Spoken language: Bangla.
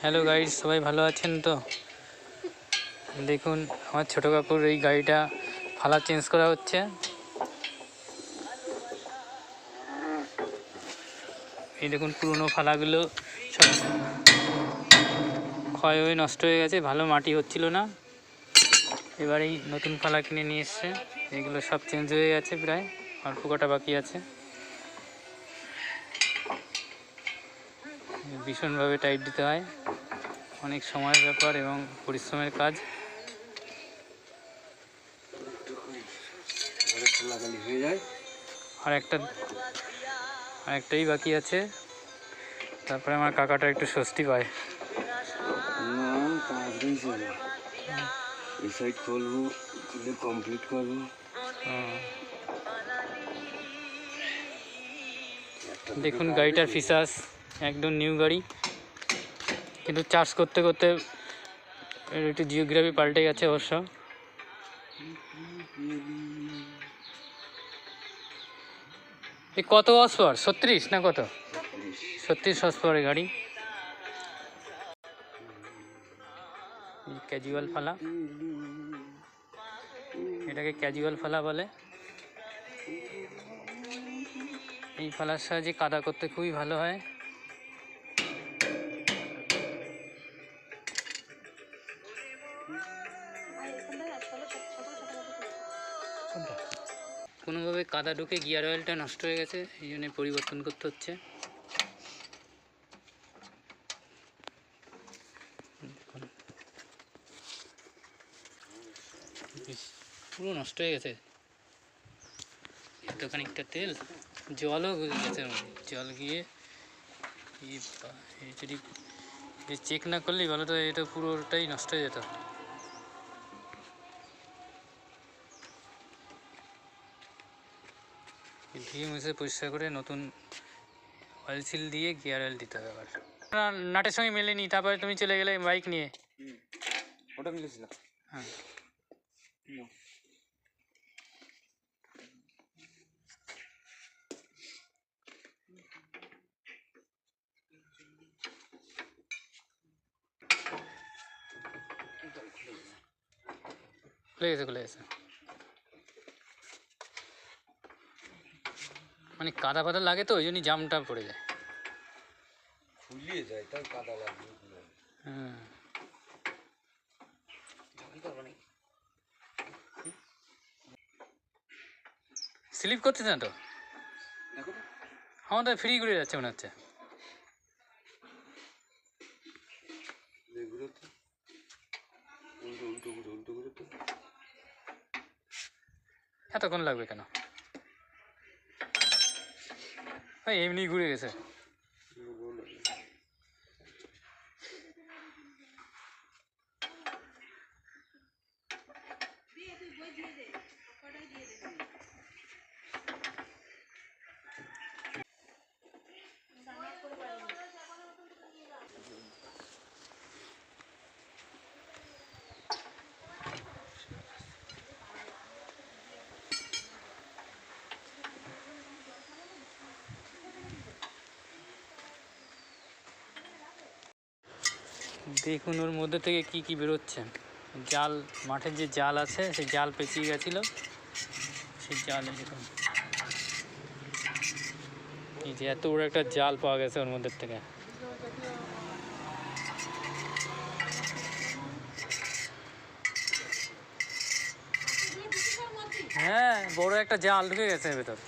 হ্যালো গাইস, সবাই ভালো আছেন তো? দেখুন আমার ছোটো কাকুর এই গাড়িটা ফালা চেঞ্জ করা হচ্ছে। এই দেখুন পুরনো ফালাগুলো সব ক্ষয় হয়ে নষ্ট হয়ে গেছে, ভালো মাটি হচ্ছিল না। এবারেই নতুন ফালা কিনে নিয়ে এসছে। এগুলো সব চেঞ্জ হয়ে গেছে, প্রায় অল্প কটা বাকি আছে। ভীষণভাবে টাইট দিতে হয়, অনেক সময়ের ব্যাপার এবং পরিশ্রমের কাজ। আরেকটাই বাকি আছে, তারপরে আমার কাকাটা একটু স্বস্তি পায়। দেখুন গাড়িটার ফিচার্স একদম নিউ গাড়ি, কিন্তু চার্জ করতে করতে একটু জিওগ্রাফি পাল্টে গেছে অবশ্য। কত হর্স পাওয়ার? 36 না কত? 36 হর্স পাওয়ারের গাড়ি। ক্যাজুয়াল ফালা, এটাকে ক্যাজুয়াল ফালা বলে। এই ফালার সাহায্যে কাদা করতে খুবই ভালো হয়। কোনোভাবে কাদা ঢুকে গিয়ার অয়েলটা নষ্ট হয়ে গেছে, এই জন্য পরিবর্তন করতে হচ্ছে। পুরো নষ্ট হয়ে গেছে, এত খানিকটা তেল, জলও গেছে, জল গিয়ে যদি চেক না করলেই ভালো, তো এটা পুরোটাই নষ্ট হয়ে যেত। ধুয়ে মুছে পরিষ্কার করে নতুন অয়েল সিল দিয়ে গিয়ার অয়েল দিতে হবে। আবার নাটের সঙ্গে মেলেনি, তারপরে তুমি চলে গেলে বাইক নিয়ে। ওটা মিলেছিল। হ্যাঁ, খুলে গেছে। মানে কাদা ফাদা লাগে তো, ওই জন্যই জামটা পড়ে যায়, ফুলিয়ে যায়, তাই কাদা লাগে। হ্যাঁ। স্লিপ করতেছে না তো, আমাদের ফ্রি ঘুরে যাচ্ছে মনে হচ্ছে। এতক্ষণ লাগবে কেন? এমনি ঘুরে গেছে। দেখুন ওর মধ্যে থেকে কি কি বেরোচ্ছে। জাল, মাঠের যে জাল আছে সেই জাল পেঁচিয়ে গেছিলো, সেই জাল দেখুন, এই যে এত বড় একটা জাল পাওয়া গেছে ওর মধ্যে থেকে। হ্যাঁ, বড় একটা জাল ঢুকে গেছে এর ভেতর।